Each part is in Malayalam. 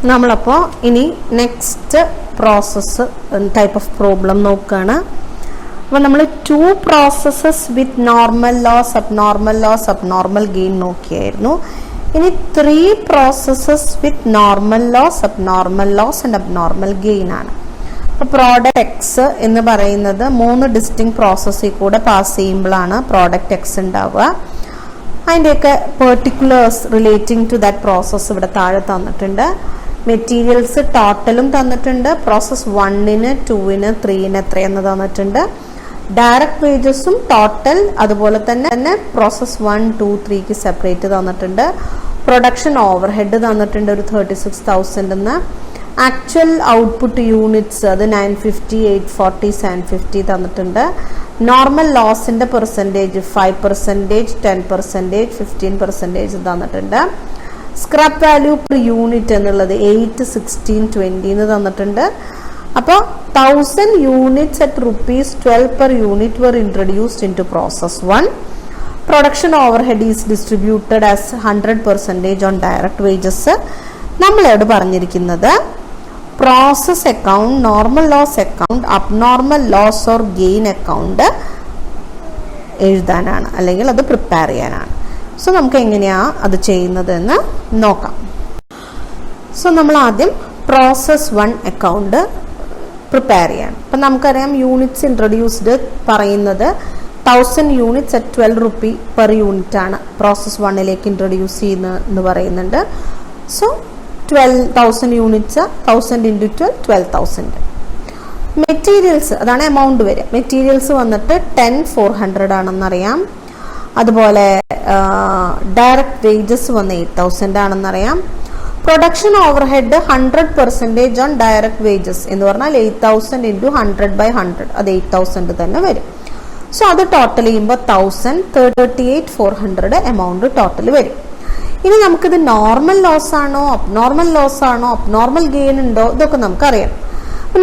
നമ്മളപ്പോൾ ഇനി next process type of problem നോക്കുകയാണ്. അപ്പോൾ നമ്മൾ 2 processes with normal loss, abnormal gain നോക്കിയായിരുന്നു. ഇനി 3 processes with normal loss and abnormal gain ആണ്. അപ്പോൾ പ്രോഡക്റ്റ് എക്സ് എന്ന് പറയുന്നത് 3 ഡിസ്റ്റിങ് പ്രോസസ്സിൽ കൂടെ പാസ് ചെയ്യുമ്പോഴാണ് പ്രോഡക്റ്റ് എക്സ് ഉണ്ടാവുക. അതിൻ്റെയൊക്കെ particulars relating to that process ഇവിടെ താഴെ തന്നിട്ടുണ്ട്. മെറ്റീരിയൽസ് ടോട്ടലും തന്നിട്ടുണ്ട്. പ്രോസസ് 1-ന് 2-ന് 3-ന് എത്രയെന്ന് തന്നിട്ടുണ്ട്. ഡയറക്റ്റ് വേജസും ടോട്ടൽ അതുപോലെ തന്നെ പ്രോസസ് 1, 2, 3ക്ക് സെപ്പറേറ്റ് തന്നിട്ടുണ്ട്. പ്രൊഡക്ഷൻ ഓവർ ഹെഡ് തന്നിട്ടുണ്ട് ഒരു 36,000. ആക്ച്വൽ ഔട്ട്പുട്ട് യൂണിറ്റ്സ് അത് 950, 840, 750 തന്നിട്ടുണ്ട്. നോർമൽ ലോസിന്റെ പെർസെൻറ്റേജ് 5%, 10%, 15% തന്നിട്ടുണ്ട്. സ്ക്രാപ്പ് വാല്യൂ പെർ യൂണിറ്റ് എന്നുള്ളത് 8, 16, 20 തന്നിട്ടുണ്ട്. അപ്പോൾ 1000 units at ₹12 per unit were introduced into process 1. Production overhead is distributed as 100% on direct wages. നമ്മളോട് പറഞ്ഞിരിക്കുന്നത് process account, normal loss account, abnormal loss or gain account എഴുതാനാണ്, അല്ലെങ്കിൽ അത് പ്രിപ്പയർ ചെയ്യാനാണ്. സോ നമുക്ക് എങ്ങനെയാണ് അത് ചെയ്യുന്നതെന്ന് നോക്കാം. സോ നമ്മൾ ആദ്യം പ്രോസസ് 1 അക്കൗണ്ട് പ്രിപ്പയർ ചെയ്യണം. അപ്പം നമുക്കറിയാം യൂണിറ്റ്സ് ഇൻട്രൊഡ്യൂസ്ഡ് പറയുന്നത് 1000 units at ₹12 per unit ആണ് പ്രോസസ് 1ലേക്ക് ഇൻട്രൊഡ്യൂസ് ചെയ്യുന്നതെന്ന് പറയുന്നുണ്ട്. So 12,000 units, 1000 into 12, 12,000. മെറ്റീരിയൽസ് അതാണ് എമൗണ്ട് വരിക. മെറ്റീരിയൽസ് വന്നിട്ട് 10,400 ആണെന്നറിയാം. അതുപോലെ ഡയറക്റ്റ് വേജസ് വന്ന് 8,000 ആണെന്നറിയാം. Production overhead 100% on direct wages എന്ന് പറഞ്ഞാൽ 8,000 into 100/100 അത് 8,000 തന്നെ വരും. സോ അത് ടോട്ടൽ ചെയ്യുമ്പോൾ 1000, 38,400 എമൗണ്ട് ടോട്ടൽ വരും. ഇനി നമുക്കിത് നോർമൽ ലോസ് ആണോ അബ്നോർമൽ ലോസ് ആണോ അബ്നോർമൽ ഗെയിൻ ഉണ്ടോ ഇതൊക്കെ നമുക്കറിയാം.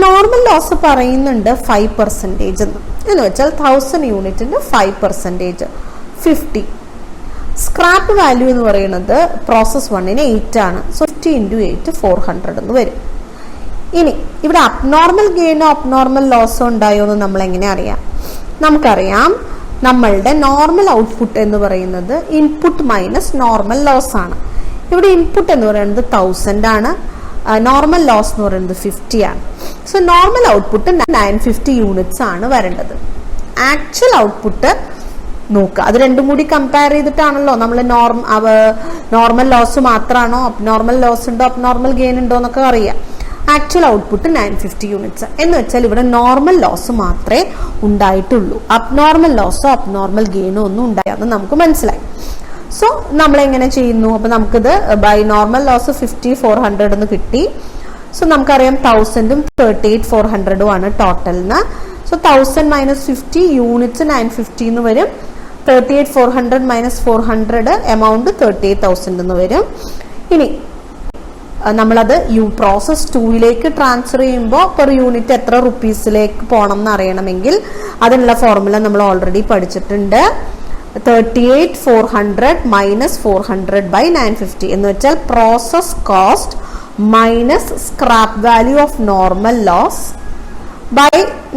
നോർമൽ ലോസ് പറയുന്നുണ്ട് 5% എന്ന് വെച്ചാൽ 1000 യൂണിറ്റിന്റെ 5% 50. സ്ക്രാപ്പ് വാല്യൂ എന്ന് പറയുന്നത് പ്രോസസ് 1ന് 8 ആണ്. സോ 50 into 8 400 എന്ന് വരും. ഇനി ഇവിടെ അബ്നോർമൽ ഗെയിനോ അബ്നോർമൽ ലോസോ ഉണ്ടായോ എന്ന് നമ്മൾ എങ്ങനെ അറിയാം? നമുക്കറിയാം നമ്മളുടെ നോർമൽ ഔട്ട്പുട്ട് എന്ന് പറയുന്നത് ഇൻപുട്ട് മൈനസ് നോർമൽ ലോസ് ആണ്. ഇവിടെ ഇൻപുട്ട് എന്ന് പറയുന്നത് 1000 ആണ്, നോർമൽ ലോസ് എന്ന് പറയുന്നത് 50 ആണ്. സോ നോർമൽ ഔട്ട്പുട്ട് 950 units ആണ് വരേണ്ടത്. ആക്ച്വൽ ഔട്ട്പുട്ട് നോക്കുക, അത് രണ്ടും കൂടി കമ്പയർ ചെയ്തിട്ടാണല്ലോ നമ്മൾ നോർമൽ ലോസ് മാത്രമാണോ അബ്നോർമൽ ലോസ് ഉണ്ടോ അബ്നോർമൽ ഗെയിൻ ഉണ്ടോ എന്നൊക്കെ അറിയാം. ആക്ച്വൽ ഔട്ട്പുട്ട് 950 units എന്ന് വെച്ചാൽ ഇവിടെ നോർമൽ ലോസ് മാത്രമേ ഉണ്ടായിട്ടുള്ളൂ. അബ്നോർമൽ ലോസോ അബ്നോർമൽ ഗെയിനോ ഒന്നും ഉണ്ടായെന്ന് നമുക്ക് മനസ്സിലായി. സോ നമ്മൾ എങ്ങനെ ചെയ്യുന്നു? അപ്പൊ നമുക്കിത് ബൈ നോർമൽ ലോസ് 50,400 എന്ന് കിട്ടി. സോ നമുക്കറിയാം 1000ഉം 38,400ഉം ആണ് ടോട്ടലിന്. സോ 1000 minus 50 units 950 എന്ന് വരും. 38,400 minus 400 എമൗണ്ട് 38,000 എന്ന് വരും. ഇനി നമ്മളത് പ്രോസസ് 2ലേക്ക് ട്രാൻസ്ഫർ ചെയ്യുമ്പോൾ പെർ യൂണിറ്റ് എത്ര റുപ്പീസിലേക്ക് പോകണം എന്ന് അറിയണമെങ്കിൽ അതിനുള്ള ഫോർമുല നമ്മൾ ഓൾറെഡി പഠിച്ചിട്ടുണ്ട്. 38,400 minus 400/950 എന്ന് വെച്ചാൽ process cost minus scrap value of normal loss by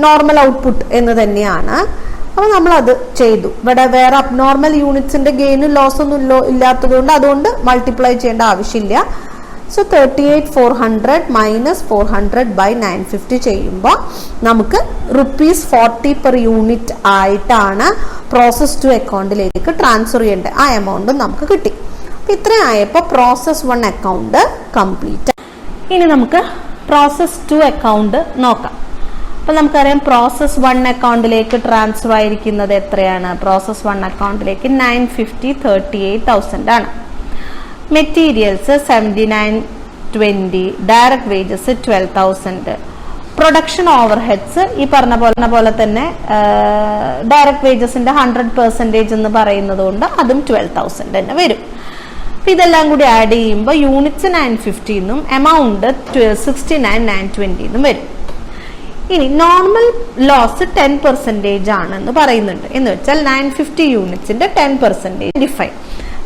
normal output എന്ന് തന്നെയാണ്. അപ്പൊ നമ്മൾ അത് ചെയ്തു. ഇവിടെ വേറെ അബ്നോർമൽ യൂണിറ്റ്സിന്റെ ഗെയിനും ലോസ് ഒന്നും ഇല്ലാത്തതുകൊണ്ട് അതുകൊണ്ട് മൾട്ടിപ്ലൈ ചെയ്യേണ്ട ആവശ്യമില്ല. സോ 38,400 minus 400/950 ചെയ്യുമ്പോൾ നമുക്ക് ₹40 per unit ആയിട്ടാണ് പ്രോസസ് 2 അക്കൗണ്ടിലേക്ക് ട്രാൻസ്ഫർ ചെയ്യേണ്ടത്. ആ എമൗണ്ട് നമുക്ക് കിട്ടി. അപ്പൊ ഇത്രയും ആയപ്പോൾ പ്രോസസ് 1 അക്കൗണ്ട് കംപ്ലീറ്റ്. ഇനി നമുക്ക് പ്രോസസ് 2 അക്കൗണ്ട് നോക്കാം. അപ്പൊ നമുക്കറിയാം പ്രോസസ് 1 അക്കൗണ്ടിലേക്ക് ട്രാൻസ്ഫർ ആയിരിക്കുന്നത് എത്രയാണ്? പ്രോസസ് 1 അക്കൗണ്ടിലേക്ക് 950, 38,000 ആണ്. Materials 7920, direct wages 12,000. Production overheads ഈ പറഞ്ഞ പോലെ തന്നെ ഡയറക്റ്റ് വേജസിന്റെ 100% എന്ന് പറയുന്നത് കൊണ്ട് അതും 12,000 തന്നെ വരും. അപ്പൊ ഇതെല്ലാം കൂടി ആഡ് ചെയ്യുമ്പോൾ യൂണിറ്റ്സ് 950 എന്നും എമൗണ്ട് 69,920 എന്നും വരും. ഇനി നോർമൽ ലോസ് 10% ആണെന്ന് പറയുന്നുണ്ട്. എന്ന് വെച്ചാൽ 950 യൂണിറ്റ്സിന്റെ 10% 25.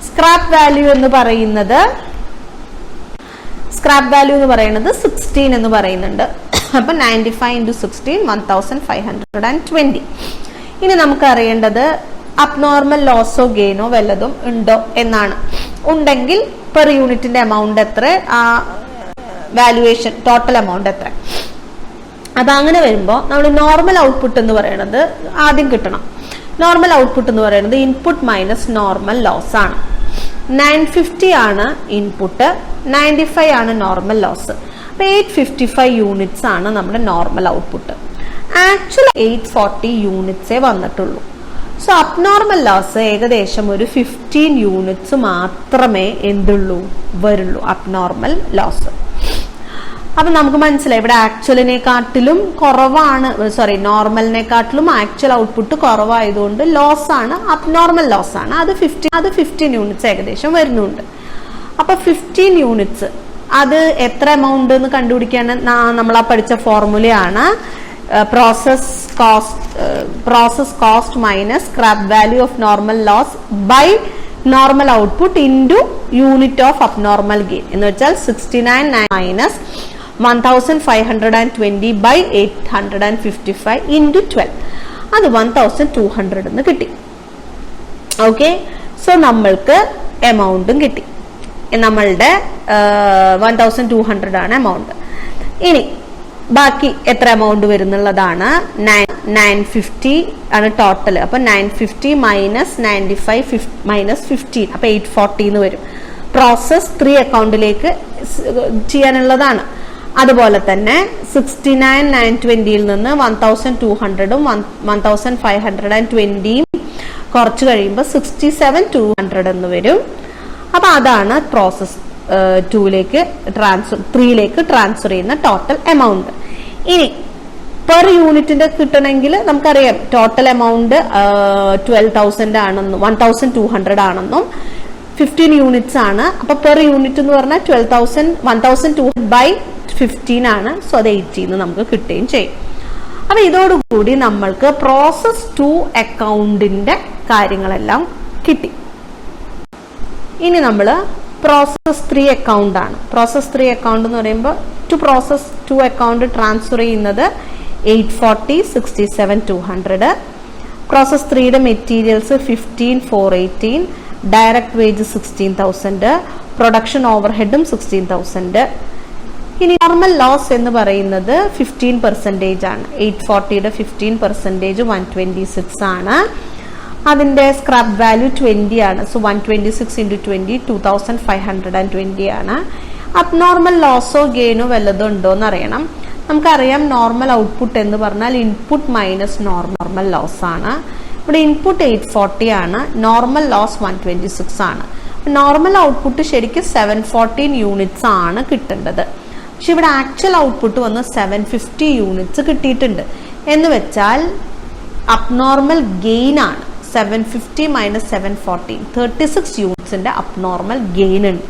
സ്ക്രാപ്പ് വാല്യൂ എന്ന് പറയുന്നത് സ്ക്രാപ്പ് വാല്യൂ എന്ന് പറയുന്നത് 16 എന്ന് പറയുന്നുണ്ട്. അപ്പൊ 95 into 16 1520. ഇനി നമുക്ക് അറിയേണ്ടത് അബ്നോർമൽ ലോസോ ഗെയിനോ വല്ലതും ഉണ്ടോ എന്നാണ്. ഉണ്ടെങ്കിൽ പെർ യൂണിറ്റിന്റെ എമൗണ്ട് എത്ര, വാല്യുവേഷൻ ടോട്ടൽ എമൗണ്ട് എത്ര. അപ്പൊ അങ്ങനെ വരുമ്പോൾ നമ്മൾ നോർമൽ ഔട്ട്പുട്ട് എന്ന് പറയുന്നത് ആദ്യം കിട്ടണം. നോർമൽ ഔട്ട്പുട്ട് എന്ന് പറയുന്നത് ഇൻപുട്ട് മൈനസ് നോർമൽ ലോസ് ആണ്. 950 ആണ് ഇൻപുട്ട്, 95 ആണ് നോർമൽ ലോസ്. അപ്പൊ 855 യൂണിറ്റ്സ് ആണ് നമ്മുടെ നോർമൽ ഔട്ട്പുട്ട്. ആക്ച്വൽ 840 യൂണിറ്റ്സേ വന്നിട്ടുള്ളൂ. സോ അബ്നോർമൽ ലോസ് ഏകദേശം ഒരു 15 യൂണിറ്റ്സ് മാത്രമേ എന്തുള്ളൂ വരുള്ളൂ അബ്നോർമൽ ലോസ്. അപ്പൊ നമുക്ക് മനസ്സിലായി ഇവിടെ ആക്ച്വലിനെക്കാട്ടിലും കുറവാണ്, നോർമലിനെക്കാട്ടിലും ആക്ച്വൽ ഔട്ട്പുട്ട് കുറവായതുകൊണ്ട് ലോസ് ആണ്, അബ്നോർമൽ ലോസ് ആണ്. അത് 15 യൂണിറ്റ്സ് ഏകദേശം വരുന്നുണ്ട്. അപ്പൊ 15 യൂണിറ്റ്സ് അത് എത്ര എമൗണ്ട് എന്ന് കണ്ടുപിടിക്കാൻ നമ്മൾ ആ പഠിച്ച ഫോർമുലയാണ് process cost minus scrap value of normal loss by normal output into unit of abnormal gain എന്ന് വെച്ചാൽ 69 മൈനസ് 1520 by 855 into 12. അത് 1200 എന്ന് കിട്ടി. ഓക്കെ, സോ നമ്മൾക്ക് എമൗണ്ടും കിട്ടി. നമ്മളുടെ 1200 ആണ് എമൗണ്ട്. ഇനി ബാക്കി എത്ര എമൗണ്ട് വരുന്നുള്ളതാണ് 950 ആണ് ടോട്ടൽ. അപ്പൊ 950 മൈനസ് 95 മൈനസ് 15 അപ്പൊ 840 എന്ന് വരും. പ്രോസസ് 3 അക്കൗണ്ടിലേക്ക് ചെയ്യാനുള്ളതാണ്. അതുപോലെ തന്നെ 69,920 നിന്ന് 1200 1520 കുറച്ച് കഴിയുമ്പോൾ 67,200 എന്ന് വരും. അപ്പൊ അതാണ് പ്രോസസ് 3ലേക്ക് ട്രാൻസ്ഫർ ചെയ്യുന്ന ടോട്ടൽ എമൗണ്ട്. ഇനി പെർ യൂണിറ്റിന്റെ കിട്ടണമെങ്കിൽ നമുക്കറിയാം ടോട്ടൽ എമൗണ്ട് 12,000 ആണെന്നും 1,200 ആണെന്നും 15 യൂണിറ്റ്സ് ആണ്. അപ്പൊ പെർ യൂണിറ്റ് എന്ന് പറഞ്ഞാൽ 12,200 ബൈ 15 ആണ്. സോ അത് 18 നമുക്ക് കിട്ടുകയും ചെയ്യും. അപ്പൊ ഇതോടുകൂടി നമ്മൾക്ക് പ്രോസസ് 2 അക്കൗണ്ടിന്റെ കാര്യങ്ങളെല്ലാം കിട്ടി. ഇനി നമ്മൾ പ്രോസസ് 3 അക്കൗണ്ട് ആണ്. പ്രോസസ് 3 അക്കൗണ്ട് എന്ന് പറയുമ്പോൾ പ്രോസസ് 2 അക്കൗണ്ട് ട്രാൻസ്ഫർ ചെയ്യുന്നത് 840 67,200. പ്രോസസ് 3യുടെ മെറ്റീരിയൽസ് 15,418, ഡയറക്ട് വേജ് 16,000, പ്രൊഡക്ഷൻ ഓവർഹെഡും 16,000. ഇനി നോർമൽ ലോസ് എന്ന് പറയുന്നത് 15% ആണ്. 840യുടെ 15% 126 ആണ്. അതിന്റെ സ്ക്രാപ്പ് വാല്യൂ 20 ആണ്. സോ 126 into 20 2520 ആണ്. അബ്നോർമൽ ലോസോ ഗെയിനോ വല്ലതും ഉണ്ടോ എന്ന് അറിയണം. നമുക്കറിയാം നോർമൽ ഔട്ട്പുട്ട് എന്ന് പറഞ്ഞാൽ ഇൻപുട്ട് മൈനസ് നോർമൽ ലോസ് ആണ്. ഇവിടെ ഇൻപുട്ട് 840 ആണ്, നോർമൽ ലോസ് 126 ആണ്. നോർമൽ ഔട്ട്പുട്ട് ശരിക്കും 714 യൂണിറ്റ്സ് ആണ് കിട്ടേണ്ടത്. പക്ഷെ ഇവിടെ ആക്ച്വൽ ഔട്ട്പുട്ട് വന്ന് 750 യൂണിറ്റ്സ് കിട്ടിയിട്ടുണ്ട്. എന്ന് വെച്ചാൽ അബ്നോർമൽ ഗെയിൻ ആണ് 750 മൈനസ് 714 36 യൂണിറ്റ്സിന്റെ അബ്നോർമൽ ഗെയിൻ ഉണ്ട്.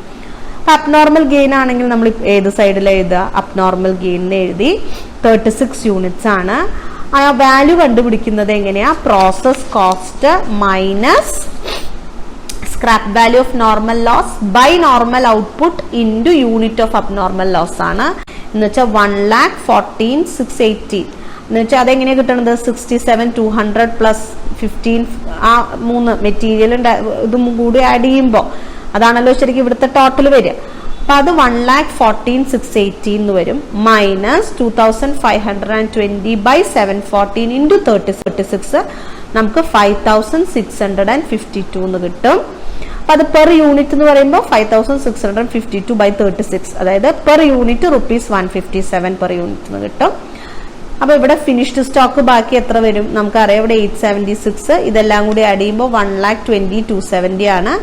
അപ്പൊ അബ്നോർമൽ ഗെയിൻ ആണെങ്കിൽ നമ്മൾ ഏത് സൈഡിൽ എഴുതുക, അബ്നോർമൽ ഗെയിൻ എഴുതി 36 യൂണിറ്റ്സ് ആണ്. ആ വാല്യൂ കണ്ടുപിടിക്കുന്നത് എങ്ങനെയാ, process cost minus scrap value of normal loss by normal output into unit of abnormal loss ആണ്. എന്ന് വെച്ചാൽ 1,14,680 എന്ന് വെച്ചാൽ അതെങ്ങനെയാണ് കിട്ടണത് 67,200 പ്ലസ് 15 ആ 3 മെറ്റീരിയൽ ഇതും കൂടി ആഡ് ചെയ്യുമ്പോൾ അതാണല്ലോ ശരിക്കും ഇവിടുത്തെ ടോട്ടൽ വരിക. അപ്പൊ അത് 1,14,680 എന്ന് വരും. മൈനസ് 2,520 ബൈ 714 ഇൻറ്റു 36 നമുക്ക് 5,652 എന്ന് കിട്ടും. അപ്പൊ അത് പെർ യൂണിറ്റ് എന്ന് പറയുമ്പോൾ 5,652 ബൈ 36 അതായത് പെർ യൂണിറ്റ് ₹157 പെർ യൂണിറ്റ് എന്ന് കിട്ടും. അപ്പൊ ഇവിടെ ഫിനിഷ്ഡ് സ്റ്റോക്ക് ബാക്കി എത്ര വരും നമുക്കറിയാം. ഇവിടെ 876 ഇതെല്ലാം കൂടി ആഡ് ചെയ്യുമ്പോൾ 1,20,270 ആണ്.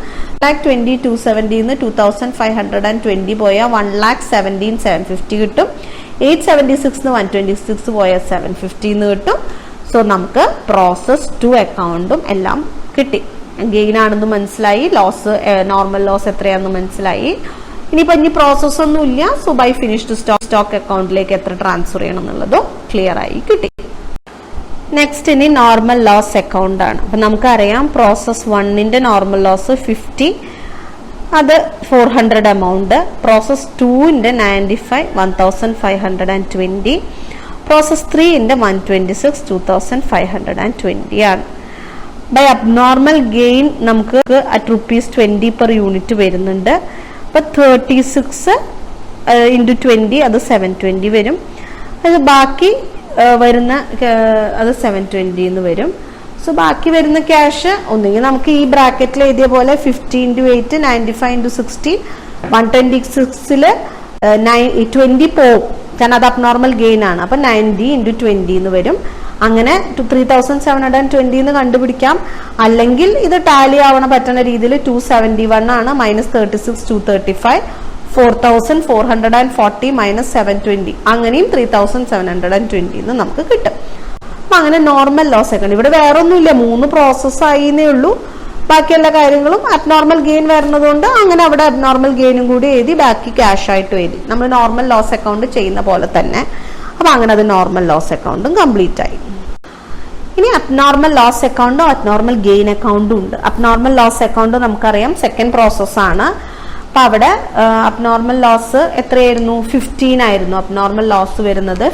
1,20,270 2,520 പോയാൽ 1,17,750 കിട്ടും. 876 126 പോയാൽ 750 കിട്ടും. സോ നമുക്ക് പ്രോസസ് 2 അക്കൗണ്ടും എല്ലാം കിട്ടി. ഗെയിൻ ആണെന്ന് മനസ്സിലായി, ലോസ് നോർമൽ ലോസ് എത്രയാണെന്ന് മനസ്സിലായി. ഇനിയിപ്പോ ഇനി പ്രോസസ് ഒന്നും ഇല്ല. സോ ബൈ ഫിനിഷ്ഡ് സ്റ്റോക്ക് അക്കൗണ്ടിലേക്ക് എത്ര ട്രാൻസ്ഫർ ചെയ്യണം എന്നുള്ളതും ക്ലിയർ ആയി കിട്ടി. നെക്സ്റ്റ് ഇനി നോർമൽ ലോസ് അക്കൗണ്ട് ആണ്. അപ്പൊ നമുക്കറിയാം പ്രോസസ് 1ന്റെ നോർമൽ ലോസ് 50, അത് 400 എമൗണ്ട്. പ്രോസസ് 2ന്റെ 95 1520, പ്രോസസ് 3ന്റെ 126 2520 ആണ്. ബൈ അബ്നോർമൽ ഗെയിൻ നമുക്ക് അറ്റ് ₹20 per യൂണിറ്റ് വരുന്നുണ്ട്. അപ്പൊ 36 into 20 അത് 720 വരും. അത് ബാക്കി വരുന്ന അത് 720 എന്ന് വരും. സോ ബാക്കി വരുന്ന ക്യാഷ് ഒന്നുകിൽ നമുക്ക് ഈ ബ്രാക്കറ്റിൽ എഴുതിയ പോലെ 50 into 8 95 into 16 126 20 പോവും, കാരണം അത് അബ്നോർമൽ ഗെയിൻ ആണ്. അപ്പൊ 90 into 20 എന്ന് വരും. അങ്ങനെ 3720 എന്ന് കണ്ടുപിടിക്കാം. അല്ലെങ്കിൽ ഇത് ടാലി ആവണ പറ്റുന്ന രീതിയിൽ 271 ആണ് -36 235 4440 -720 അങ്ങനെയും 3720 എന്ന് നമുക്ക് കിട്ടും. അപ്പൊ അങ്ങനെ നോർമൽ ലോസ് അക്കൗണ്ട്. ഇവിടെ വേറെ ഒന്നുമില്ല, 3 പ്രോസസ് ആയിന്നേ ഉള്ളൂ. ബാക്കി എല്ലാ കാര്യങ്ങളും അബ്നോർമൽ ഗെയിൻ വരുന്നതുകൊണ്ട് അങ്ങനെ അവിടെ അബ്നോർമൽ ഗെയിനും കൂടി എഴുതി ബാക്കി ക്യാഷ് ആയിട്ട് എഴുതി, നമ്മൾ നോർമൽ ലോസ് അക്കൗണ്ട് ചെയ്യുന്ന പോലെ തന്നെ. അപ്പൊ അങ്ങനെ അത് നോർമൽ ലോസ് അക്കൗണ്ടും കംപ്ലീറ്റ് ആയി. ഇനി അബ്നോർമൽ ലോസ് അക്കൗണ്ടും അബ്നോർമൽ ഗെയിൻ അക്കൗണ്ടും ഉണ്ട്. അബ്നോർമൽ ലോസ് അക്കൗണ്ട് നമുക്കറിയാം സെക്കൻഡ് പ്രോസസ് ആണ്. അപ്പൊ അവിടെ അബ്നോർമൽ ലോസ് എത്രയായിരുന്നു? 15 ആയിരുന്നു അബ്നോർമൽ ലോസ് വരുന്നത്.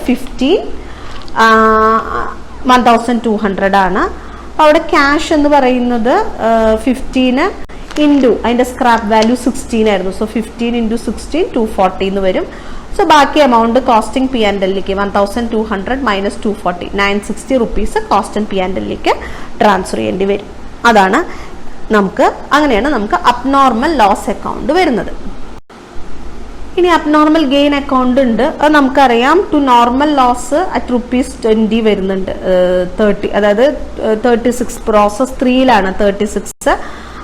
1200 ആണ്. അപ്പൊ അവിടെ ക്യാഷ് എന്ന് പറയുന്നത് 15 ഇൻറ്റു അതിന്റെ സ്ക്രാപ്പ് വാല്യൂ 16 ആയിരുന്നു. സോ 15 into 16 240 എന്ന് വരും. സോ ബാക്കി എമൗണ്ട് കോസ്റ്റിംഗ് P&Lലേക്ക് 1200 minus 240 960 rupees കോസ്റ്റ് ആൻഡ് P&Lലേക്ക് ട്രാൻസ്ഫർ ചെയ്യേണ്ടി വരും. അതാണ് അങ്ങനെയാണ് നമുക്ക് അബ്നോർമൽ ലോസ് അക്കൗണ്ട് വരുന്നത്. ഇനി അബ്നോർമൽ ഗെയിൻ അക്കൗണ്ട് ഉണ്ട്. അത് നമുക്കറിയാം ടു നോർമൽ ലോസ് അറ്റ് ₹20 വരുന്നുണ്ട്. 30 അതായത് 36 പ്രോസസ് 3ലാണ് 36,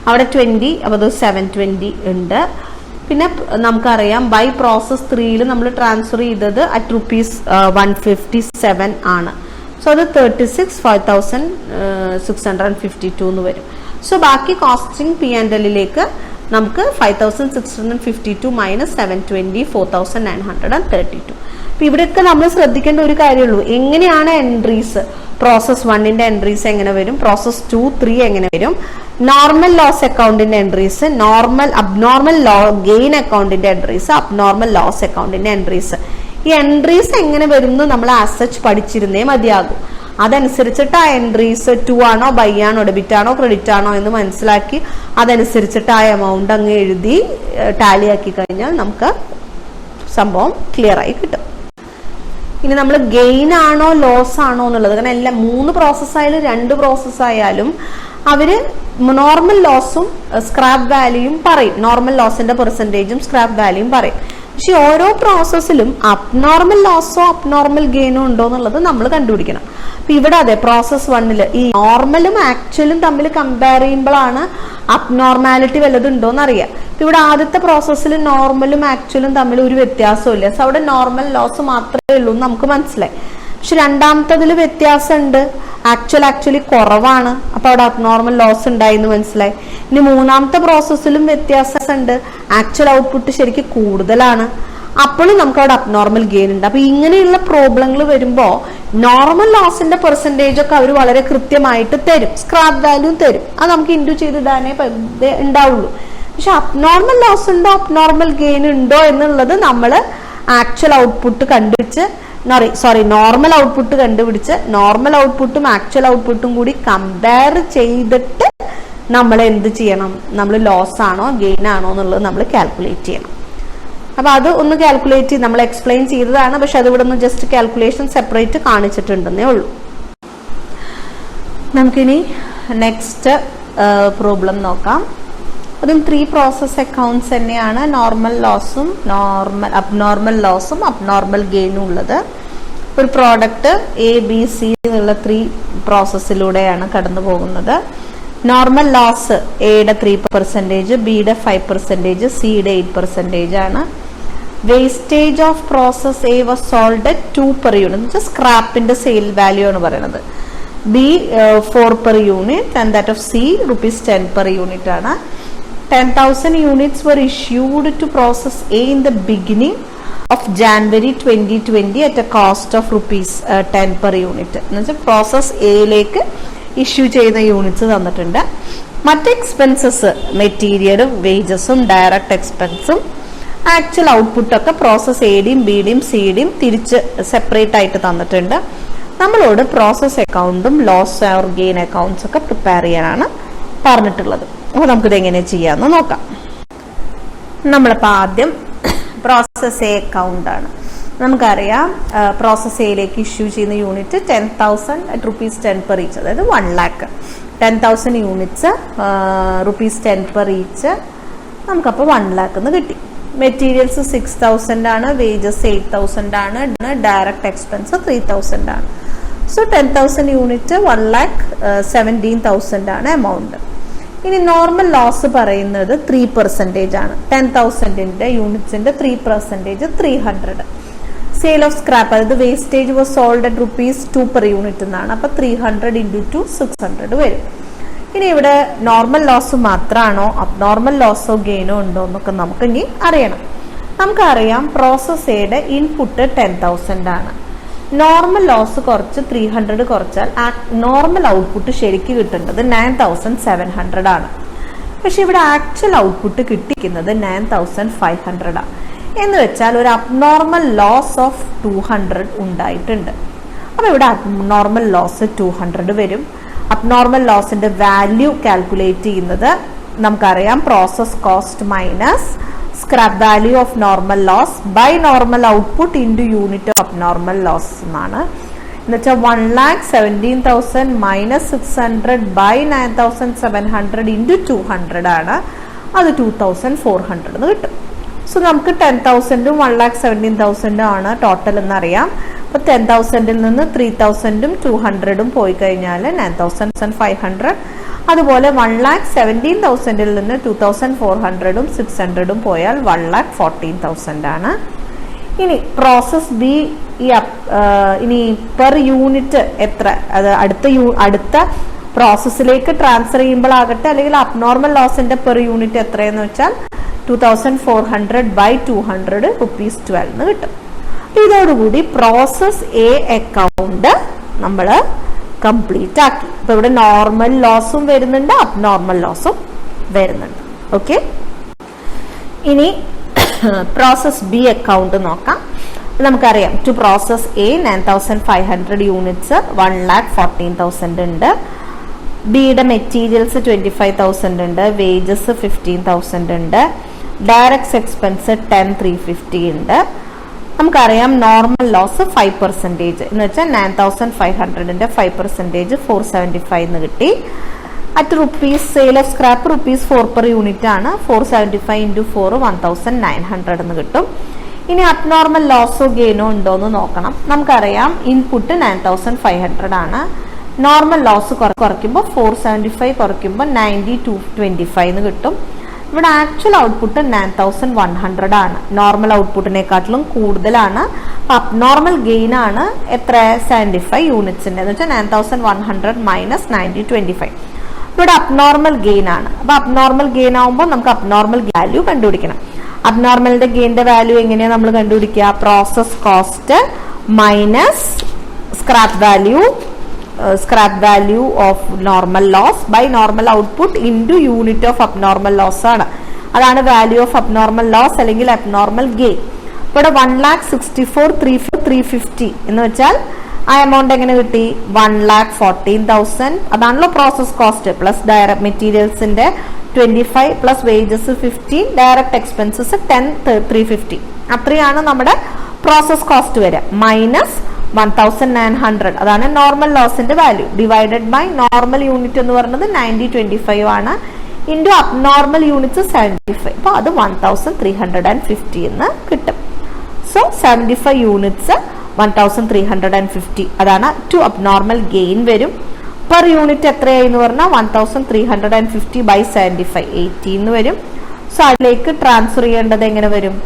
അവിടെ 20, അപ്പോൾ അത് 720 ഉണ്ട്. പിന്നെ നമുക്കറിയാം ബൈ പ്രോസസ് 3ൽ നമ്മൾ ട്രാൻസ്ഫർ ചെയ്തത് അറ്റ് ₹157 ആണ്. സോ അത് 36 5652 എന്ന് വരും. സോ ബാക്കി കോസ്റ്റിംഗ് P&Lലേക്ക് നമുക്ക് 5652 minus 720 4932. അപ്പൊ ഇവിടെയൊക്കെ നമ്മൾ ശ്രദ്ധിക്കേണ്ട ഒരു കാര്യമുള്ളൂ, എങ്ങനെയാണ് എൻട്രീസ്. പ്രോസസ് 1ന്റെ എൻട്രീസ് എങ്ങനെ വരും, പ്രോസസ് 2 3 എങ്ങനെ വരും, നോർമൽ ലോസ് അക്കൗണ്ടിന്റെ എൻട്രീസ്, അബ്നോർമൽ ഗെയിൻ അക്കൗണ്ടിന്റെ എൻട്രീസ്, അബ്നോർമൽ ലോസ് അക്കൗണ്ടിന്റെ എൻട്രീസ്. ഈ എൻട്രീസ് എങ്ങനെ വരും എന്ന് നമ്മൾ ആസ് സച്ച് പഠിച്ചിരുന്നേ മതിയാകും. അതനുസരിച്ചിട്ട് ആ എൻട്രീസ് 2 ആണോ ബൈ ആണോ ഡെബിറ്റ് ആണോ ക്രെഡിറ്റ് ആണോ എന്ന് മനസ്സിലാക്കി അതനുസരിച്ചിട്ട് ആ എമൗണ്ട് അങ്ങ് എഴുതി ടാലി ആക്കി കഴിഞ്ഞാൽ നമുക്ക് സംഭവം ക്ലിയർ ആയി കിട്ടും. ഇനി നമ്മൾ ഗെയിൻ ആണോ ലോസ് ആണോ എന്നുള്ളത്, കാരണം എല്ലാം 3 പ്രോസസ് ആയാലും 2 പ്രോസസ് ആയാലും അവര് നോർമൽ ലോസും സ്ക്രാപ്പ് വാല്യൂയും പറയും, നോർമൽ ലോസിന്റെ പെർസെന്റേജും സ്ക്രാപ്പ് വാല്യൂയും പറയും. പക്ഷെ ഓരോ പ്രോസസ്സിലും അബ്നോർമൽ ലോസോ അബ്നോർമൽ ഗെയിനോ ഉണ്ടോ എന്നുള്ളത് നമ്മൾ കണ്ടുപിടിക്കണം. അപ്പൊ ഇവിടെ അതെ പ്രോസസ് 1ല് ഈ നോർമലും ആക്ച്വലും തമ്മിൽ കമ്പയർ ചെയ്യുമ്പോഴാണ് അബ്നോർമാലിറ്റി വല്ലതും ഉണ്ടോന്ന് അറിയാം. ഇവിടെ ആദ്യത്തെ പ്രോസസ്സിൽ നോർമലും ആക്ച്വലും തമ്മിൽ ഒരു വ്യത്യാസമില്ല. സോ അവിടെ നോർമൽ ലോസ് മാത്രമേ ഉള്ളൂ എന്ന് നമുക്ക് മനസ്സിലായി. പക്ഷെ രണ്ടാമത്തതിൽ വ്യത്യാസമുണ്ട്, ആക്ച്വലി കുറവാണ്, അപ്പൊ അവിടെ അബ്നോർമൽ ലോസ് ഉണ്ടായി എന്ന് മനസ്സിലായി. ഇനി മൂന്നാമത്തെ പ്രോസസ്സിലും വ്യത്യാസമുണ്ട്, ആക്ച്വൽ ഔട്ട്പുട്ട് ശരിക്കും കൂടുതലാണ്, അപ്പോഴും നമുക്ക് അവിടെ അബ്നോർമൽ ഗെയിൻ ഉണ്ട്. അപ്പൊ ഇങ്ങനെയുള്ള പ്രോബ്ലങ്ങൾ വരുമ്പോ നോർമൽ ലോസിന്റെ പെർസെന്റേജ് ഒക്കെ അവർ വളരെ കൃത്യമായിട്ട് തരും, സ്ക്രാപ്പ് വാല്യൂ തരും, അത് നമുക്ക് ഇൻഡു ചെയ്തിടാനേ ഉണ്ടാവുള്ളൂ. പക്ഷെ അബ്നോർമൽ ലോസ് ഉണ്ടോ അബ്നോർമൽ ഗെയിൻ ഉണ്ടോ എന്നുള്ളത് നമ്മൾ ആക്ച്വൽ ഔട്ട്പുട്ട് കണ്ടുപിടിച്ച് നോർമൽ ഔട്ട്പുട്ട് കണ്ടുപിടിച്ച് നോർമൽ ഔട്ട്പുട്ടും ആക്ച്വൽ ഔട്ട്പുട്ടും കൂടി കമ്പയർ ചെയ്തിട്ട് നമ്മൾ എന്ത് ചെയ്യണം, നമ്മൾ ലോസ് ആണോ ഗെയിൻ ആണോ എന്നുള്ളത് നമ്മൾ കാൽക്കുലേറ്റ് ചെയ്യണം. അപ്പൊ അത് ഒന്ന് കാൽക്കുലേറ്റ് ചെയ്ത് നമ്മൾ എക്സ്പ്ലെയിൻ ചെയ്തതാണ്, പക്ഷെ അത് ഇവിടെ ഒന്ന് ജസ്റ്റ് കാൽക്കുലേഷൻ സെപ്പറേറ്റ് കാണിച്ചിട്ടുണ്ടെന്നേ ഉള്ളൂ. നമുക്കിനി നെക്സ്റ്റ് പ്രോബ്ലം നോക്കാം. അതും 3 പ്രോസസ് അക്കൗണ്ട്സ് തന്നെയാണ്, നോർമൽ ലോസും അബ്നോർമൽ ലോസും അബ്നോർമൽ ഗെയിനും ഉള്ളത്. ഒരു പ്രോഡക്റ്റ് ABC എന്നുള്ള 3 പ്രോസസ്സിലൂടെയാണ് കടന്നു പോകുന്നത്. നോർമൽ ലോസ് എയുടെ 3%, ബിയുടെ 5%, സിയുടെ 8% ആണ്. Wastage of process A was sold at 2 per unit, സ്ക്രാപ്പിന്റെ സെയിൽ വാല്യൂ ആണ് പറയുന്നത്. B 4 per unit and that of C ₹10 per unit ആണ്. 10,000 units were issued to process A in the beginning of January 2020 at a cost of ₹10 per unit. എന്ന് വെച്ചാൽ പ്രോസസ് എയിലേക്ക് ഇഷ്യൂ ചെയ്യുന്ന യൂണിറ്റ്സ് തന്നിട്ടുണ്ട്. മറ്റ് എക്സ്പെൻസസ് മെറ്റീരിയലും വേജസും ഡയറക്റ്റ് എക്സ്പെൻസും ആക്ച്വൽ ഔട്ട്പുട്ടൊക്കെ പ്രോസസ് എ ഡിയും ബി ഡിയും സി ഡിയും തിരിച്ച് സെപ്പറേറ്റ് ആയിട്ട് തന്നിട്ടുണ്ട്. നമ്മളോട് പ്രോസസ് അക്കൗണ്ടും ലോസ് ഓർ ഗെയിൻ അക്കൗണ്ട്സ് ഒക്കെ പ്രിപ്പയർ ചെയ്യാനാണ് പറഞ്ഞിട്ടുള്ളത്. അപ്പോൾ നമുക്കിത് എങ്ങനെ ചെയ്യാമെന്ന് നോക്കാം. നമ്മളിപ്പോൾ ആദ്യം പ്രോസസ് എ അക്കൗണ്ട് ആണ്. നമുക്കറിയാം പ്രോസസ് എയിലേക്ക് ഇഷ്യൂ ചെയ്യുന്ന യൂണിറ്റ് 10,000 at ₹10 per each, അതായത് 1 lakh 10,000 യൂണിറ്റ്സ് ₹10 per each. നമുക്കപ്പോൾ 1 lakh എന്ന് കിട്ടി. മെറ്റീരിയൽസ് 6,000 ആണ്, വേജസ് 8,000 ആണ്, ഡയറക്റ്റ് എക്സ്പെൻസ് 3,000 ആണ്. സോ 10,000 യൂണിറ്റ് 1,17,000 ആണ് എമൗണ്ട്. ഇനി നോർമൽ ലോസ് പറയുന്നത് 3% ആണ്. 10,000 യൂണിറ്റ്സിന്റെ 3% 300. സെയിൽ ഓഫ് സ്ക്രാപ്പ്, അതായത് wastage was sold at ₹2 per unit എന്നാണ്. അപ്പൊ 300 × 2 600 വരും. ഇനി ഇവിടെ നോർമൽ ലോസ് മാത്രമാണോ അബ്നോർമൽ ലോസോ ഗെയിനോ ഉണ്ടോ എന്നൊക്കെ നമുക്ക് ഇനി അറിയണം. നമുക്കറിയാം പ്രോസസ് എയുടെ ഇൻപുട്ട് 10,000 ആണ്. നോർമൽ ലോസ് കുറച്ച് 300 കുറച്ചാൽ നോർമൽ ഔട്ട്പുട്ട് ശരിക്കും കിട്ടേണ്ടത് 9,700 ആണ്. പക്ഷെ ഇവിടെ ആക്ച്വൽ ഔട്ട്പുട്ട് കിട്ടിക്കുന്നത് 9,500 ആണ്. എന്ന് വെച്ചാൽ ഒരു അബ്നോർമൽ ലോസ് ഓഫ് 200 ഉണ്ടായിട്ടുണ്ട്. അപ്പൊ ഇവിടെ അബ്നോർമൽ ലോസ് 200 വരും. അബ്നോർമൽ ലോസിന്റെ വാല്യൂ കാൽക്കുലേറ്റ് ചെയ്യുന്നത് നമുക്കറിയാം process cost minus scrap value of normal loss by normal output into unit of abnormal loss എന്നാണ്. എന്നുവെച്ചാൽ 1,17,000 മൈനസ് 600 ബൈ 9,700 ഇൻറ്റു 200 ആണ്. അത് 2,400 എന്ന് കിട്ടും. സോ നമുക്ക് 10,000ഉം 1,17,000 ആണ് ടോട്ടൽ എന്നറിയാം. അപ്പൊ 10,000ൽ നിന്ന് 3,000ഉം 200ഉം പോയി കഴിഞ്ഞാൽ 9,500. അതുപോലെ 1,17,000ൽ നിന്ന് 2,400ഉം 600ഉം പോയാൽ 1,14,000 ആണ്. ഇനി പ്രോസസ് ബി ഇനി പെർ യൂണിറ്റ് എത്ര, അത് അടുത്ത പ്രോസസ്സിലേക്ക് ട്രാൻസ്ഫർ ചെയ്യുമ്പോഴാകട്ടെ അല്ലെങ്കിൽ അബ്നോർമൽ ലോസിന്റെ പെർ യൂണിറ്റ് എത്രയെന്ന് വെച്ചാൽ 2,400 by 200 ₹12 എന്ന് കിട്ടും. ഇതോടുകൂടി പ്രോസസ് എ അക്കൗണ്ട് നമ്മൾ കംപ്ലീറ്റ് ആക്കി. അപ്പൊ ഇവിടെ നോർമൽ ലോസും വരുന്നുണ്ട്, അബ്നോർമൽ ലോസും വരുന്നുണ്ട്. ഓക്കെ, ഇനി പ്രോസസ് ബി അക്കൗണ്ട് നോക്കാം. നമുക്കറിയാം ടു പ്രോസസ് എ 9,500 യൂണിറ്റ്സ് 1,14,000 ഉണ്ട്. ബിയുടെ മെറ്റീരിയൽസ് 25,000 ഉണ്ട്, വേജസ് 15,000 ഉണ്ട്, ഡയറക്റ്റ് എക്സ്പെൻസ് 10,350 ഉണ്ട്. നമുക്കറിയാം നോർമൽ ലോസ് 5% എന്ന് വെച്ചാൽ 9,500ന്റെ 5% 475 എന്ന് കിട്ടി. At rupees sale of scrap ₹4 per unit ആണ്. 475 × 4 1,900 എന്ന് കിട്ടും. ഇനി അബ്നോർമൽ ലോസോ ഗെയിനോ ഉണ്ടോ എന്ന് നോക്കണം. നമുക്കറിയാം ഇൻപുട്ട് 9,500 ആണ്. നോർമൽ ലോസ് കുറയ്ക്കുമ്പോൾ 475 കുറയ്ക്കുമ്പോൾ 90,225 എന്ന് കിട്ടും. ഇവിടെ ആക്ച്വൽ ഔട്ട്പുട്ട് 9,100 ആണ്. നോർമൽ ഔട്ട്പുട്ടിനെക്കാട്ടിലും കൂടുതലാണ്. അബ്നോർമൽ ഗെയിൻ ആണ് എത്ര, 75 യൂണിറ്റ്സിന്റെ എന്ന് വെച്ചാൽ 9,100 മൈനസ് 90,225. ഇവിടെ അബ്നോർമൽ ഗെയിൻ ആണ്. അപ്പൊ അബ്നോർമൽ ഗെയിൻ ആവുമ്പോൾ നമുക്ക് അബ്നോർമൽ വാല്യൂ കണ്ടുപിടിക്കണം. അബ്നോർമലിന്റെ ഗെയിന്റെ വാല്യൂ എങ്ങനെയാണ് നമ്മൾ കണ്ടുപിടിക്കുക? Process cost minus scrap value of normal loss by normal output into unit of abnormal loss ആണ്. അതാണ് വാല്യൂ ഓഫ് അബ്നോർമൽ ലോസ് അല്ലെങ്കിൽ അബ്നോർമൽ ഗെയിൻ. ഇവിടെ 1,64,350 എന്ന് വെച്ചാൽ ആ എമൗണ്ട് എങ്ങനെ കിട്ടി? 1,14,000. അതാണല്ലോ പ്രോസസ് കോസ്റ്റ് പ്ലസ് ഡയറക്റ്റ് മെറ്റീരിയൽസിന്റെ 25 പ്ലസ് വേജസ് 15 ഡയറക്റ്റ് എക്സ്പെൻസസ് 10,350. അത്രയാണ് നമ്മുടെ പ്രോസസ് കോസ്റ്റ് വരിക. മൈനസ് 1,900 അതാണ് നോർമൽ ലോസിന്റെ value divided by normal unit എന്ന് പറയുന്നത് 90,225 ആണ്. Into abnormal units 75. അപ്പൊ അത് 1,350 എന്ന് കിട്ടും. സോ 75 യൂണിറ്റ്സ് 1,350 അതാണ് ടു അബ്നോർമൽ ഗെയിൻ വരും. പെർ യൂണിറ്റ് എത്രയായി എന്ന് പറഞ്ഞാൽ 1,350 by 75 80 എന്ന് വരും. സോ അതിലേക്ക് ട്രാൻസ്ഫർ ചെയ്യേണ്ടത് എങ്ങനെ വരും?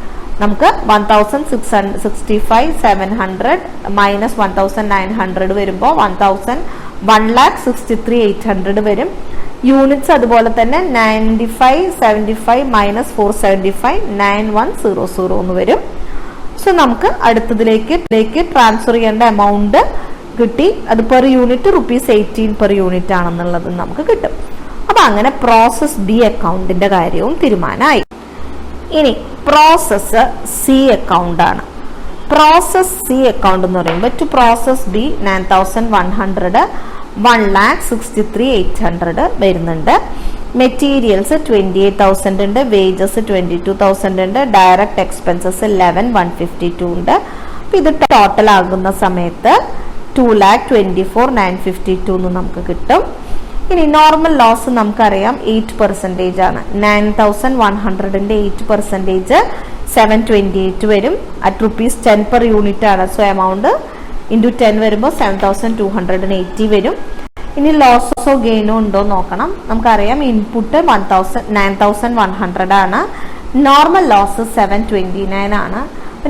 നമുക്ക് 1,665,700 മൈനസ് 1,900 വരുമ്പോൾ 1,63,800 വരും. യൂണിറ്റ്സ് അതുപോലെ തന്നെ 9575 മൈനസ് 475 9100 എന്ന് വരും. സോ നമുക്ക് അടുത്തതിലേക്ക് ട്രാൻസ്ഫർ ചെയ്യേണ്ട എമൗണ്ട് കിട്ടി. അത് പെർ യൂണിറ്റ് ₹18 per unit ആണെന്നുള്ളത് നമുക്ക് കിട്ടും. അപ്പൊ അങ്ങനെ പ്രോസസ് ബി അക്കൗണ്ടിന്റെ കാര്യവും തീരുമാനമായി. ഇനി പ്രോസസ് സി അക്കൗണ്ട് ആണ്. പ്രോസസ് സി അക്കൗണ്ട് എന്ന് പറയുമ്പോൾ ടു പ്രോസസ് ബി 9100, 1,63,800 വരുന്നുണ്ട്. മെറ്റീരിയൽസ് 28,000 ഉണ്ട്, വേജസ് 22,000 ഉണ്ട്, ഡയറക്റ്റ് എക്സ്പെൻസസ് 11,152 ഉണ്ട്. ഇത് ടോട്ടൽ ആകുന്ന സമയത്ത് 2,24,952 എന്ന് നമുക്ക് കിട്ടും. ഇനി നോർമൽ ലോസ് നമുക്കറിയാം 8% ആണ്. 9,100ന്റെ 8% 728 വരും. അറ്റ് ₹10 per യൂണിറ്റ് ആണ്. സോ എമൗണ്ട് ഇൻറ്റു 10 വരുമ്പോൾ 7,280 വരും. ഇനി ലോസോ ഗെയിനോ ഉണ്ടോ നോക്കണം. നമുക്കറിയാം ഇൻപുട്ട് 9,100 ആണ്, നോർമൽ ലോസ് 729 ആണ്.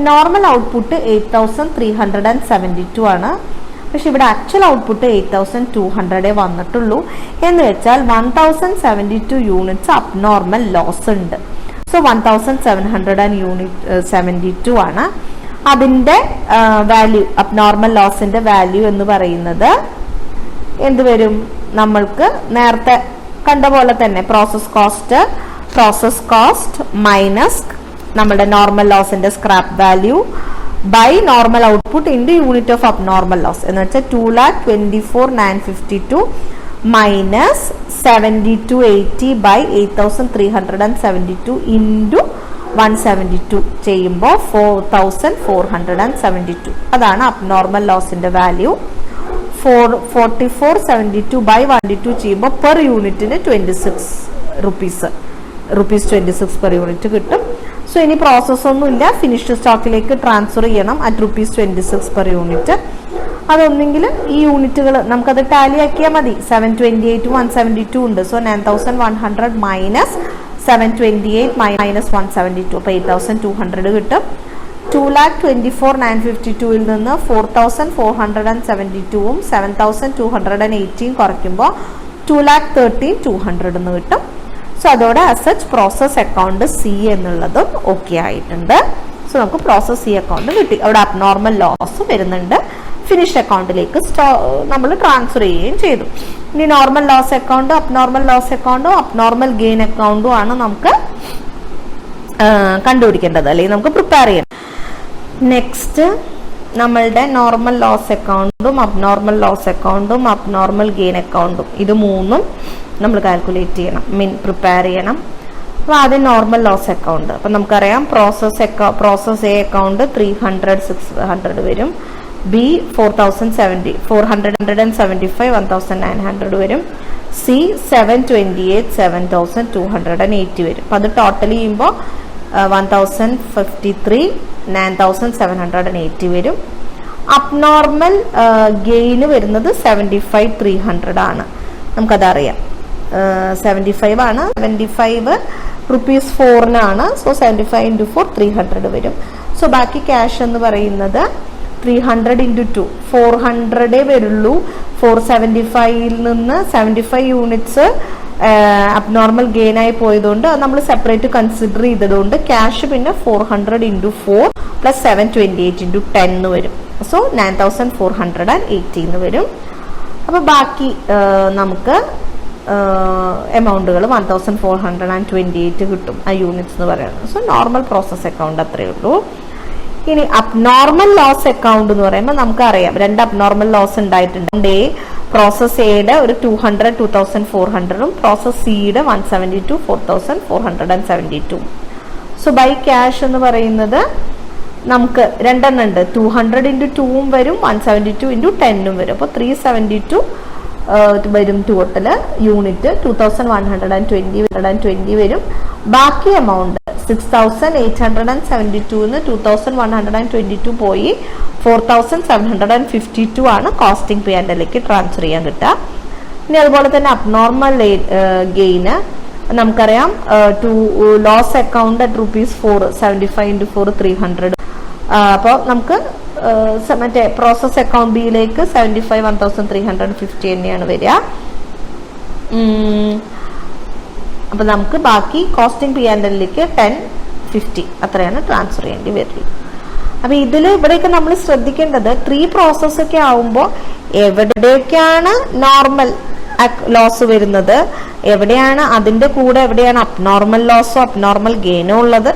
നോർമൽ ഔട്ട്പുട്ട് 8,372 ആണ്. പക്ഷെ ഇവിടെ ആക്ച്വൽ ഔട്ട്പുട്ട് 8,200 വന്നിട്ടുള്ളൂ. എന്ന് വെച്ചാൽ 1,072 യൂണിറ്റ്സ് അബ്നോർമൽ ലോസ് ഉണ്ട്. സോ 1,772 ആണ്. അതിന്റെ വാല്യൂ, അബ്നോർമൽ ലോസിന്റെ വാല്യൂ എന്ന് പറയുന്നത് എന്ത് വരും? നമ്മൾക്ക് നേരത്തെ കണ്ട പോലെ തന്നെ പ്രോസസ് കോസ്റ്റ് മൈനസ് നമ്മുടെ നോർമൽ ലോസിന്റെ scrap value by normal output into unit of abnormal loss എന്ന് വെച്ചാൽ 2,24,952 മൈനസ് 7,280 ബൈ 8,372 ഇൻറ്റു 172 ചെയ്യുമ്പോൾ 4,472. അതാണ് അബ്നോർമൽ ലോസിന്റെ വാല്യൂ. 4472 ബൈ 102 ചെയ്യുമ്പോൾ പെർ യൂണിറ്റിന് 26 റുപ്പീസ് 26 പെർ യൂണിറ്റ് കിട്ടും. സോ ഇനി പ്രോസസ് ഒന്നുമില്ല, ഫിനിഷ്ഡ് സ്റ്റോക്കിലേക്ക് ട്രാൻസ്ഫർ ചെയ്യണം അറ്റ് ₹26 പെർ യൂണിറ്റ്. അതൊന്നെങ്കിൽ ഈ യൂണിറ്റുകൾ നമുക്കത് ടാലി ആക്കിയാൽ മതി. 728 172 ഉണ്ട്. സോ 9,100 മൈനസ് 728 മൈനസ് 172, അപ്പോൾ 8,200 കിട്ടും. 2,24,952 നിന്ന് 4,472 7,280 കുറയ്ക്കുമ്പോൾ 2,13,200 എന്ന് കിട്ടും. സോ അതോടെ അസച്ച് പ്രോസസ് അക്കൗണ്ട് സി എന്നുള്ളതും ഓക്കെ ആയിട്ടുണ്ട്. സോ നമുക്ക് പ്രോസസ് സി അക്കൗണ്ട് കിട്ടി. അവിടെ അബ്നോർമൽ ലോസ് വരുന്നുണ്ട്, ഫിനിഷ് അക്കൗണ്ടിലേക്ക് നമ്മൾ ട്രാൻസ്ഫർ ചെയ്യുകയും ചെയ്തു. ഇനി നോർമൽ ലോസ് അക്കൗണ്ടും അബ്നോർമൽ ലോസ് അക്കൗണ്ടും അബ്നോർമൽ ഗെയിൻ അക്കൗണ്ടും ആണ് നമുക്ക് കണ്ടുപിടിക്കേണ്ടത്, അല്ലെങ്കിൽ നമുക്ക് പ്രിപ്പയർ ചെയ്യണം. നെക്സ്റ്റ് നമ്മളുടെ നോർമൽ ലോസ് അക്കൗണ്ടും അബ്നോർമൽ ലോസ് അക്കൗണ്ടും അബ്നോർമൽ ഗെയിൻ അക്കൗണ്ടും ഇത് മൂന്നും നമ്മൾ കാൽക്കുലേറ്റ് ചെയ്യണം, പ്രിപ്പയർ ചെയ്യണം. അപ്പോൾ ആദ്യം നോർമൽ ലോസ് അക്കൗണ്ട്. അപ്പം നമുക്കറിയാം പ്രോസസ് എ അക്കൗണ്ട് 300 വരും, ബി 475 1,900 വരും, സി 728 7,280 വരും. അപ്പം അത് ടോട്ടൽ ചെയ്യുമ്പോൾ 1,053 9,780 വരും. അബ്നോർമൽ ഗെയിന് വരുന്നത് 75,300 ആണ്. നമുക്കതറിയാം 75 ആണ്. 75 ₹4 സോ 75 × 4 300 വരും. സോ ബാക്കി ക്യാഷ് എന്ന് പറയുന്നത് 300 × 2 400 വരുള്ളൂ. 475 നിന്ന് 75 യൂണിറ്റ്സ് അബ്നോർമൽ ഗെയിൻ ആയി പോയതുകൊണ്ട് നമ്മൾ സെപ്പറേറ്റ് കൺസിഡർ ചെയ്തതുകൊണ്ട് ക്യാഷ് പിന്നെ 400 × 4 പ്ലസ് 728 × 10 വരും. സോ 9,480 വരും. അപ്പോൾ ബാക്കി നമുക്ക് എമൗണ്ടുകൾ 1,428 കിട്ടും ആ യൂണിറ്റ്സ് എന്ന് പറയുന്നത്. സോ നോർമൽ പ്രോസസ് അക്കൗണ്ട് അത്രയേ ഉള്ളൂ. ഇനി അബ്നോർമൽ ലോസ് അക്കൗണ്ട് എന്ന് പറയുമ്പോൾ നമുക്കറിയാം രണ്ട് അബ്നോർമൽ ലോസ് ഉണ്ടായിട്ടുണ്ട്. പ്രോസസ് എയുടെ ഒരു 200 2,400 പ്രോസസ് സിയുടെ 172 4,472. സോ ബൈ ക്യാഷ് എന്ന് പറയുന്നത് നമുക്ക് രണ്ടെണ്ണം ഉണ്ട്. 200 × 2 വരും, 172 × 10 വരും. അപ്പോൾ 372 വരും ടോട്ടൽ യൂണിറ്റ്. 2,120 വരും. ബാക്കി എമൗണ്ട് 6,872 ന്ന് 2,122 പോയി 4,752 ആണ് കോസ്റ്റിംഗ് P&Lലേക്ക് ട്രാൻസ്ഫർ ചെയ്യാൻ കിട്ടുക. ഇനി അതുപോലെ തന്നെ അബ്നോർമൽ ഗെയിന് നമുക്കറിയാം ലോസ് അക്കൗണ്ട് അറ്റ് ₹4 75 × 4 300. അപ്പോൾ നമുക്ക് മറ്റേ പ്രോസസ് അക്കൗണ്ട് ബിയിലേക്ക് 75 1,350 തന്നെയാണ് വരിക. അപ്പൊ നമുക്ക് ബാക്കി കോസ്റ്റിംഗ് P&Lലേക്ക് 1050 അത്രയാണ് ട്രാൻസ്ഫർ ചെയ്യേണ്ടി വരിക. അപ്പൊ ഇവിടെയൊക്കെ നമ്മൾ ശ്രദ്ധിക്കേണ്ടത് 3 പ്രോസസ് ഒക്കെ ആവുമ്പോൾ എവിടെയൊക്കെയാണ് നോർമൽ ലോസ് വരുന്നത്, എവിടെയാണ് അതിന്റെ കൂടെ എവിടെയാണ് അബ്നോർമൽ ലോസോ അബ്നോർമൽ ഗെയിനോ ഉള്ളത്,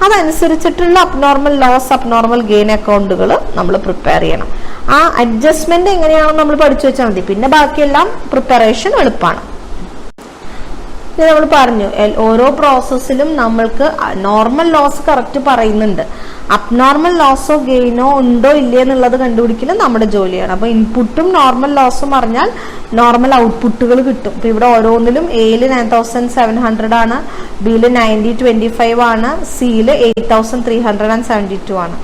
അതനുസരിച്ചിട്ടുള്ള അബ്നോർമൽ ലോസ് അബ്നോർമൽ ഗെയിൻ അക്കൗണ്ടുകൾ നമ്മൾ പ്രിപ്പയർ ചെയ്യണം. ആ അഡ്ജസ്റ്റ്മെന്റ് എങ്ങനെയാണെന്ന് നമ്മൾ പഠിച്ചു വെച്ചാൽ മതി. പിന്നെ ബാക്കിയെല്ലാം പ്രിപ്പറേഷൻ എളുപ്പമാണ്. നമ്മൾ പറഞ്ഞു ഓരോ പ്രോസസ്സിലും നമ്മൾക്ക് നോർമൽ ലോസ് കറക്റ്റ് പറയുന്നുണ്ട്. അബ്നോർമൽ ലോസോ ഗെയിനോ ഉണ്ടോ ഇല്ലേ എന്നുള്ളത് കണ്ടുപിടിക്കലും നമ്മുടെ ജോലിയാണ്. അപ്പൊ ഇൻപുട്ടും നോർമൽ ലോസും പറഞ്ഞാൽ നോർമൽ ഔട്ട്പുട്ടുകൾ കിട്ടും. ഇപ്പൊ ഇവിടെ ഓരോന്നിലും എയില് 9700 ആണ്, ബിയില് 9025 ആണ്, സിയില് 8372 ആണ്.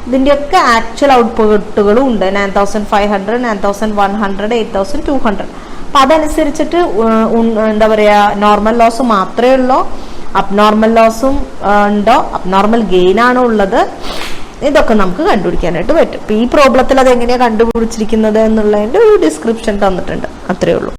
ഇതിന്റെയൊക്കെ ആക്ച്വൽ ഔട്ട്പുട്ടുകളും ഉണ്ട്. 9500, 9100, 8200. അപ്പൊ അതനുസരിച്ചിട്ട് എന്താ പറയാ, നോർമൽ ലോസ് മാത്രമേ ഉള്ളൂ, അബ്നോർമൽ ലോസും ഉണ്ടോ, അബ്നോർമൽ ഗെയിൻ ആണോ ഉള്ളത്, ഇതൊക്കെ നമുക്ക് കണ്ടുപിടിക്കാനായിട്ട് പറ്റും. ഈ പ്രോബ്ലത്തിൽ അത് എങ്ങനെയാ കണ്ടുപിടിച്ചിരിക്കുന്നത് എന്നുള്ളതിന്റെ ഒരു ഡിസ്ക്രിപ്ഷൻ തന്നിട്ടുണ്ട്. അത്രേ ഉള്ളൂ.